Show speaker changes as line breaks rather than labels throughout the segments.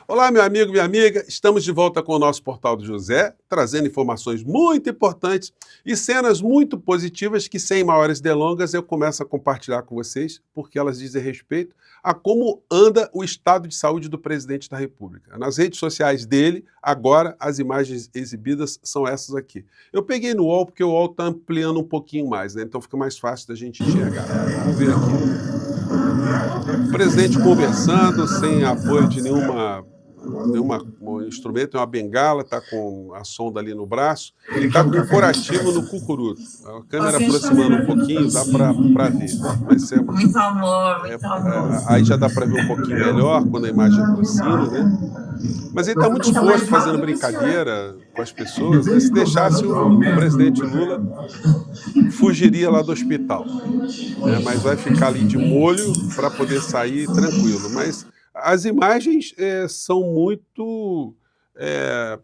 Olá, meu amigo, minha amiga. Estamos de volta com o nosso Portal do José, trazendo informações muito importantes e cenas muito positivas que, sem maiores delongas, eu começo a compartilhar com vocês, porque elas dizem respeito a como anda o estado de saúde do presidente da República. Nas redes sociais dele, agora, as imagens exibidas são essas aqui. Eu peguei no UOL porque o UOL está ampliando um pouquinho mais, né? Então fica mais fácil da gente enxergar. Vamos ver aqui. O presidente conversando, sem apoio de nenhum instrumento, é uma bengala, está com a sonda ali no braço e está com o curativo no cucuruto. A câmera aproximando um pouquinho, dá para ver. Mas
Muito amor, muito amor.
aí já dá para ver um pouquinho melhor quando a imagem aproxima, né? Mas ele está muito
Fica
exposto,
mais
fazendo
rápido que o senhor.
brincadeira com as pessoas, né? Se deixasse, o presidente Lula fugiria lá do hospital, né? Mas vai ficar ali de molho para poder sair tranquilo. Mas as imagens são é,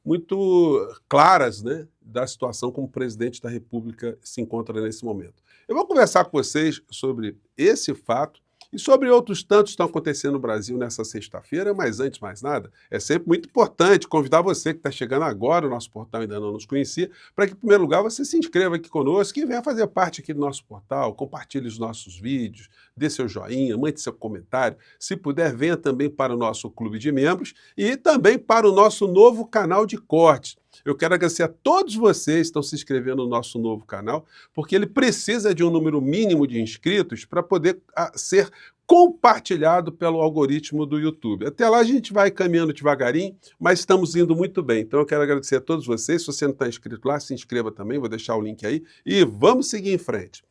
muito claras, né, da situação como o presidente da República se encontra nesse momento. Eu vou conversar com vocês sobre esse fato e sobre outros tantos que estão acontecendo no Brasil nessa sexta-feira, mas antes de mais nada, é sempre muito importante convidar você que está chegando agora, o nosso portal ainda não nos conhecia, para que, em primeiro lugar, você se inscreva aqui conosco e venha fazer parte aqui do nosso portal, compartilhe os nossos vídeos, dê seu joinha, mande seu comentário. Se puder, venha também para o nosso clube de membros e também para o nosso novo canal de cortes. Eu quero agradecer a todos vocês que estão se inscrevendo no nosso novo canal, porque ele precisa de um número mínimo de inscritos para poder ser compartilhado pelo algoritmo do YouTube. Até lá a gente vai caminhando devagarinho, mas estamos indo muito bem. Então eu quero agradecer a todos vocês. Se você não está inscrito lá, se inscreva também, vou deixar o link aí e vamos seguir em frente.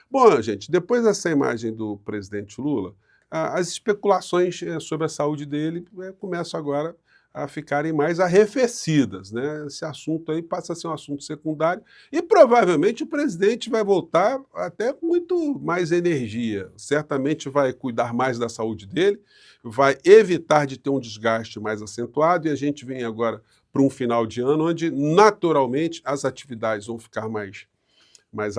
Bom, gente, depois dessa imagem do presidente Lula, as especulações sobre a saúde dele começam agora a ficarem mais arrefecidas, né? Esse assunto aí passa a ser um assunto secundário e provavelmente o presidente vai voltar até com muito mais energia. Certamente vai cuidar mais da saúde dele, vai evitar de ter um desgaste mais acentuado e a gente vem agora para um final de ano onde naturalmente as atividades vão ficar mais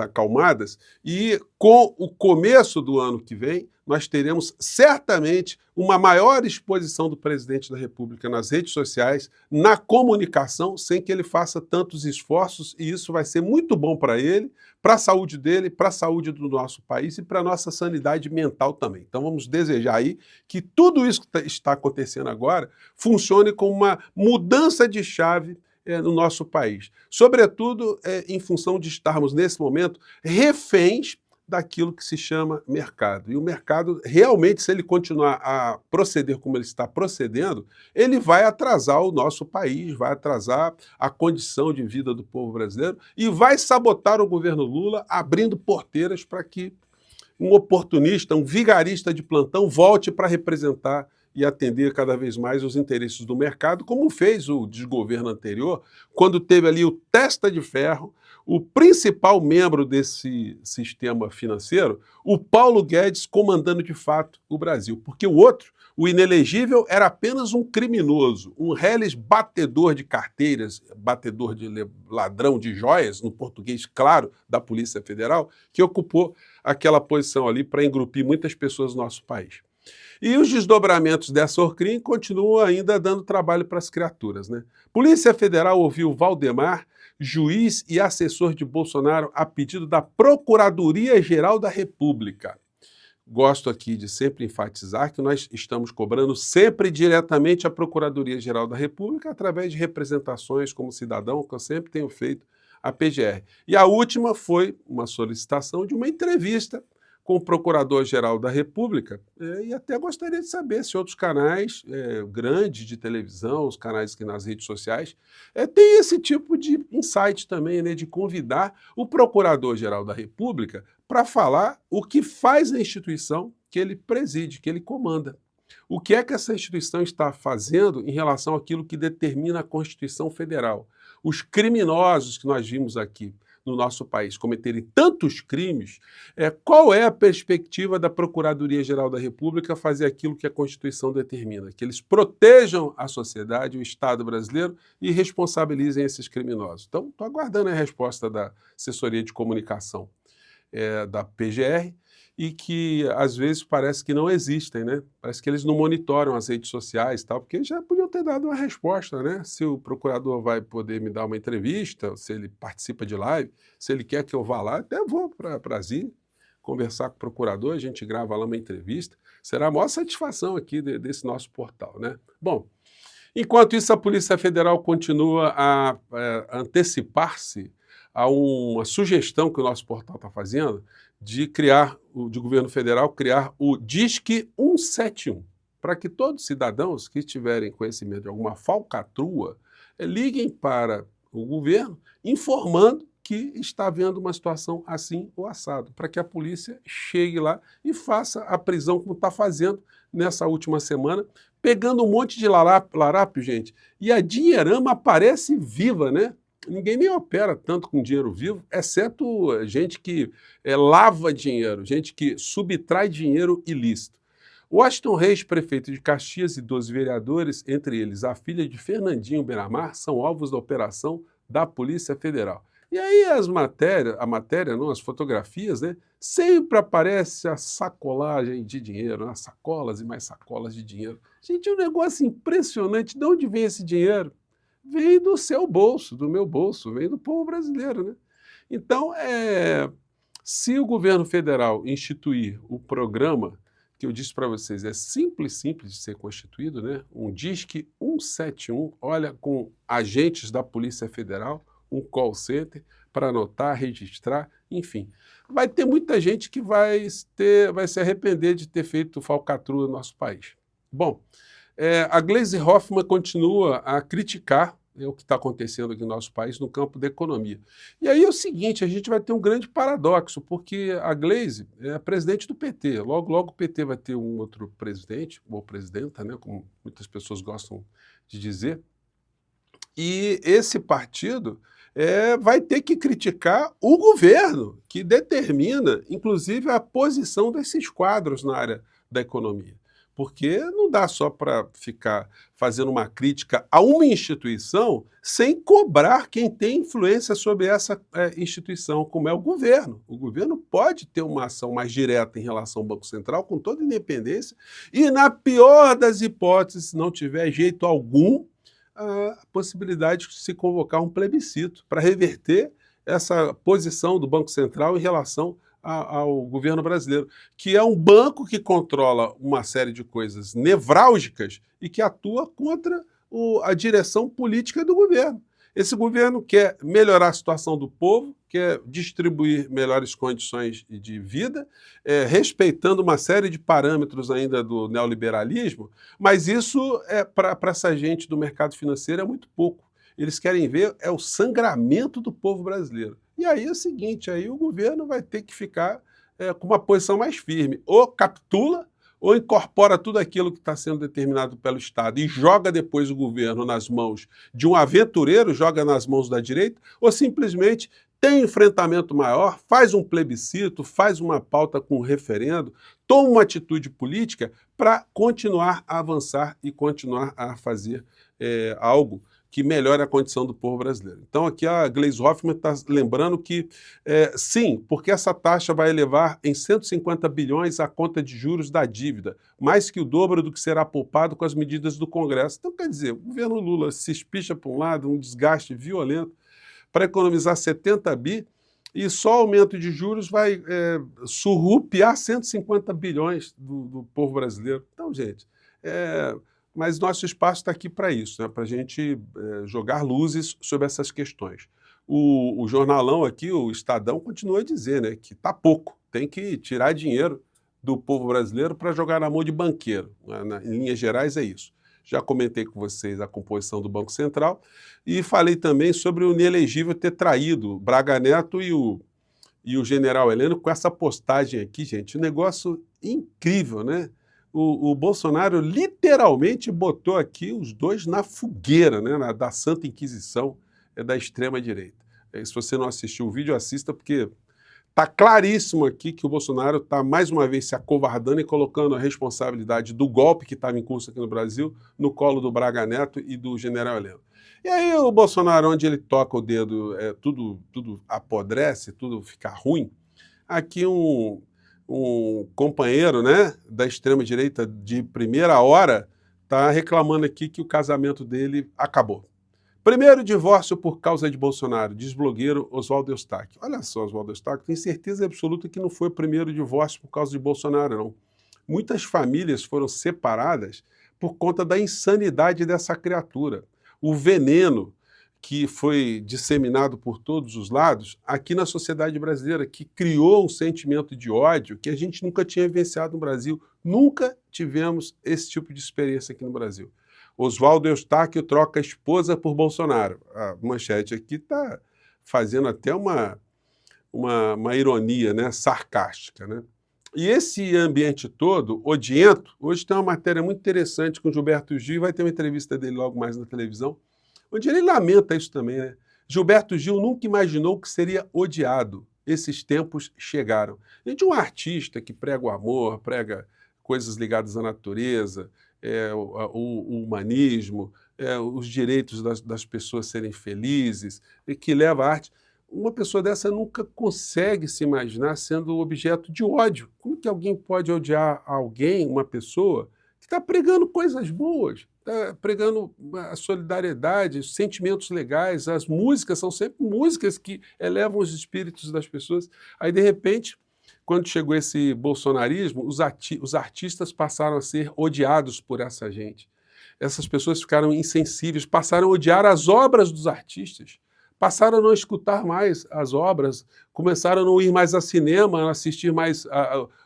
acalmadas, e com o começo do ano que vem, nós teremos certamente uma maior exposição do presidente da República nas redes sociais, na comunicação, sem que ele faça tantos esforços, e isso vai ser muito bom para ele, para a saúde dele, para a saúde do nosso país e para a nossa sanidade mental também. Então vamos desejar aí que tudo isso que está acontecendo agora funcione como uma mudança de chave no nosso país. Sobretudo em função de estarmos, nesse momento, reféns daquilo que se chama mercado. E o mercado, realmente, se ele continuar a proceder como ele está procedendo, ele vai atrasar o nosso país, vai atrasar a condição de vida do povo brasileiro e vai sabotar o governo Lula, abrindo porteiras para que um oportunista, um vigarista de plantão volte para representar e atender cada vez mais os interesses do mercado, como fez o desgoverno anterior, quando teve ali o testa de ferro, o principal membro desse sistema financeiro, o Paulo Guedes, comandando de fato o Brasil. Porque o outro, o inelegível, era apenas um criminoso, um reles batedor de carteiras, batedor de ladrão de joias, no português claro, da Polícia Federal, que ocupou aquela posição ali para engrupir muitas pessoas no nosso país. E os desdobramentos dessa Orcrim continuam ainda dando trabalho para as criaturas, né? Polícia Federal ouviu Valdemar, juiz e assessor de Bolsonaro, a pedido da Procuradoria-Geral da República. Gosto aqui de sempre enfatizar que nós estamos cobrando sempre diretamente a Procuradoria-Geral da República através de representações como cidadão, que eu sempre tenho feito à PGR. E a última foi uma solicitação de uma entrevista com o Procurador-Geral da República, e até gostaria de saber se outros canais grandes de televisão, os canais aqui nas redes sociais, têm esse tipo de insight também, né, de convidar o Procurador-Geral da República para falar o que faz a instituição que ele preside, que ele comanda. O que é que essa instituição está fazendo em relação àquilo que determina a Constituição Federal? Os criminosos que nós vimos aqui no nosso país cometerem tantos crimes, qual é a perspectiva da Procuradoria-Geral da República fazer aquilo que a Constituição determina? Que eles protejam a sociedade, o Estado brasileiro e responsabilizem esses criminosos. Então, estou aguardando a resposta da assessoria de comunicação da PGR, e que às vezes parece que não existem, né? Parece que eles não monitoram as redes sociais e tal, porque já podiam ter dado uma resposta, né? Se o procurador vai poder me dar uma entrevista, se ele participa de live, se ele quer que eu vá lá, até vou para Brasília conversar com o procurador, a gente grava lá uma entrevista. Será a maior satisfação aqui desse nosso portal, né? Bom, enquanto isso, a Polícia Federal continua a antecipar-se a uma sugestão que o nosso portal está fazendo de criar, de governo federal, criar o Disque 171, para que todos os cidadãos que tiverem conhecimento de alguma falcatrua liguem para o governo informando que está havendo uma situação assim ou assado, para que a polícia chegue lá e faça a prisão como está fazendo nessa última semana, pegando um monte de larápio, gente, e a dinheirama aparece viva, né? Ninguém nem opera tanto com dinheiro vivo, exceto gente que lava dinheiro, gente que subtrai dinheiro ilícito. Washington Reis, prefeito de Caxias, e 12 vereadores, entre eles a filha de Fernandinho Beiramar, são alvos da operação da Polícia Federal. E aí as fotografias, né, sempre aparece a sacolagem de dinheiro, né, sacolas e mais sacolas de dinheiro. Gente, é um negócio impressionante. De onde vem esse dinheiro? Vem do seu bolso, do meu bolso, vem do povo brasileiro, né? Então, se o governo federal instituir o programa que eu disse para vocês, é simples de ser constituído, né? Um Disque 171, olha, com agentes da Polícia Federal, um call center para anotar, registrar, enfim. Vai ter muita gente que vai se arrepender de ter feito falcatrua no nosso país. Bom, a Gleisi Hoffmann continua a criticar o que está acontecendo aqui no nosso país no campo da economia. E aí é o seguinte, a gente vai ter um grande paradoxo, porque a Gleisi é a presidente do PT. Logo, logo o PT vai ter um outro presidente, ou presidenta, né, como muitas pessoas gostam de dizer. E esse partido vai ter que criticar o governo, que determina, inclusive, a posição desses quadros na área da economia. Porque não dá só para ficar fazendo uma crítica a uma instituição sem cobrar quem tem influência sobre essa instituição, como é o governo. O governo pode ter uma ação mais direta em relação ao Banco Central, com toda independência, e, na pior das hipóteses, se não tiver jeito algum, a possibilidade de se convocar um plebiscito para reverter essa posição do Banco Central em relação ao governo brasileiro, que é um banco que controla uma série de coisas nevrálgicas e que atua contra a direção política do governo. Esse governo quer melhorar a situação do povo, quer distribuir melhores condições de vida, respeitando uma série de parâmetros ainda do neoliberalismo, mas isso, para essa gente do mercado financeiro, é muito pouco. Eles querem ver o sangramento do povo brasileiro. E aí é o seguinte, aí o governo vai ter que ficar com uma posição mais firme. Ou capitula, ou incorpora tudo aquilo que está sendo determinado pelo Estado e joga depois o governo nas mãos de um aventureiro, joga nas mãos da direita, ou simplesmente tem enfrentamento maior, faz um plebiscito, faz uma pauta com um referendo, toma uma atitude política para continuar a avançar e continuar a fazer algo que melhore a condição do povo brasileiro. Então aqui a Gleisi Hoffmann está lembrando que sim, porque essa taxa vai elevar em 150 bilhões a conta de juros da dívida, mais que o dobro do que será poupado com as medidas do Congresso. Então quer dizer, o governo Lula se espicha para um lado, um desgaste violento, para economizar 70 bi, e só aumento de juros vai surrupiar 150 bilhões do povo brasileiro. Então, gente, mas nosso espaço está aqui para isso, né? Para a gente jogar luzes sobre essas questões. O jornalão aqui, o Estadão, continua a dizer, né, que está pouco, tem que tirar dinheiro do povo brasileiro para jogar na mão de banqueiro. Em linhas gerais é isso. Já comentei com vocês a composição do Banco Central e falei também sobre o inelegível ter traído Braga Neto e o general Heleno com essa postagem aqui, gente. Um negócio incrível, né? O Bolsonaro literalmente botou aqui os dois na fogueira, né, da Santa Inquisição da extrema-direita. Se você não assistiu o vídeo, assista, porque está claríssimo aqui que o Bolsonaro está, mais uma vez, se acovardando e colocando a responsabilidade do golpe que estava em curso aqui no Brasil no colo do Braga Neto e do general Heleno. E aí o Bolsonaro, onde ele toca o dedo, tudo apodrece, tudo fica ruim. Aqui um companheiro, né, da extrema-direita de primeira hora está reclamando aqui que o casamento dele acabou. Primeiro divórcio por causa de Bolsonaro, diz blogueiro Oswaldo Eustáquio. Olha só, Oswaldo Eustáquio, tenho certeza absoluta que não foi o primeiro divórcio por causa de Bolsonaro, não. Muitas famílias foram separadas por conta da insanidade dessa criatura. O veneno que foi disseminado por todos os lados aqui na sociedade brasileira, que criou um sentimento de ódio que a gente nunca tinha vivenciado no Brasil. Nunca tivemos esse tipo de experiência aqui no Brasil. Oswaldo Eustáquio troca a esposa por Bolsonaro. A manchete aqui está fazendo até uma ironia, né, sarcástica, né? E esse ambiente todo, odiento, hoje tem uma matéria muito interessante com Gilberto Gil, e vai ter uma entrevista dele logo mais na televisão, onde ele lamenta isso também, né? Gilberto Gil nunca imaginou que seria odiado. Esses tempos chegaram. E de um artista que prega o amor, prega coisas ligadas à natureza, o humanismo, os direitos das pessoas serem felizes, e que leva a arte. Uma pessoa dessa nunca consegue se imaginar sendo objeto de ódio. Como que alguém pode odiar alguém, uma pessoa, que está pregando coisas boas, está pregando a solidariedade, os sentimentos legais, as músicas são sempre músicas que elevam os espíritos das pessoas. Aí, de repente, quando chegou esse bolsonarismo, os artistas passaram a ser odiados por essa gente. Essas pessoas ficaram insensíveis, passaram a odiar as obras dos artistas, passaram a não escutar mais as obras, começaram a não ir mais a cinema, a assistir mais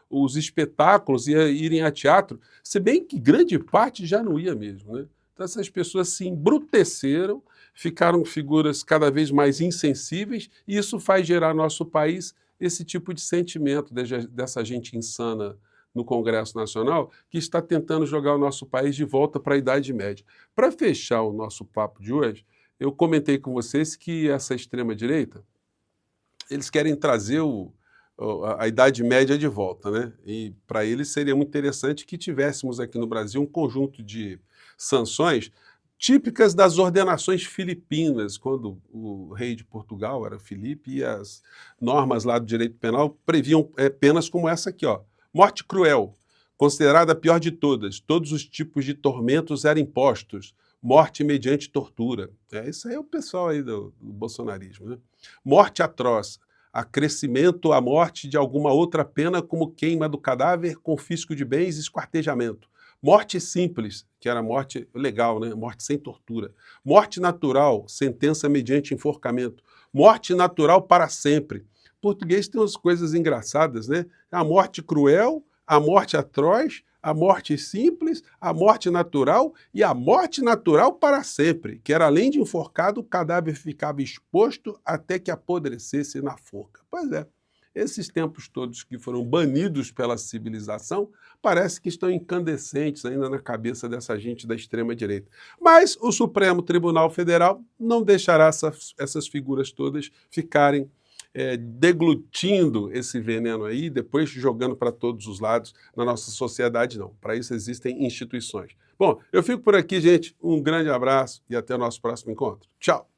os espetáculos e a irem a teatro, se bem que grande parte já não ia mesmo, né? Então essas pessoas se embruteceram, ficaram figuras cada vez mais insensíveis, e isso faz gerar no nosso país esse tipo de sentimento dessa gente insana no Congresso Nacional, que está tentando jogar o nosso país de volta para a Idade Média. Para fechar o nosso papo de hoje, eu comentei com vocês que essa extrema-direita, eles querem trazer a Idade Média de volta, né? E para eles seria muito interessante que tivéssemos aqui no Brasil um conjunto de sanções típicas das ordenações filipinas, quando o rei de Portugal era Filipe, e as normas lá do direito penal previam penas como essa aqui, ó. Morte cruel, considerada a pior de todos os tipos de tormentos eram impostos, morte mediante tortura. Isso aí é o pessoal aí do bolsonarismo, né? Morte atroz, acrescimento à morte de alguma outra pena, como queima do cadáver, confisco de bens e esquartejamento. Morte simples, que era morte legal, né? Morte sem tortura. Morte natural, sentença mediante enforcamento. Morte natural para sempre. Em português tem umas coisas engraçadas, né? A morte cruel, a morte atroz, a morte simples, a morte natural e a morte natural para sempre, que era além de enforcado, o cadáver ficava exposto até que apodrecesse na forca. Pois é. Esses tempos todos que foram banidos pela civilização, parece que estão incandescentes ainda na cabeça dessa gente da extrema-direita. Mas o Supremo Tribunal Federal não deixará essas figuras todas ficarem deglutindo esse veneno aí, depois jogando para todos os lados na nossa sociedade, não. Para isso existem instituições. Bom, eu fico por aqui, gente. Um grande abraço e até o nosso próximo encontro. Tchau!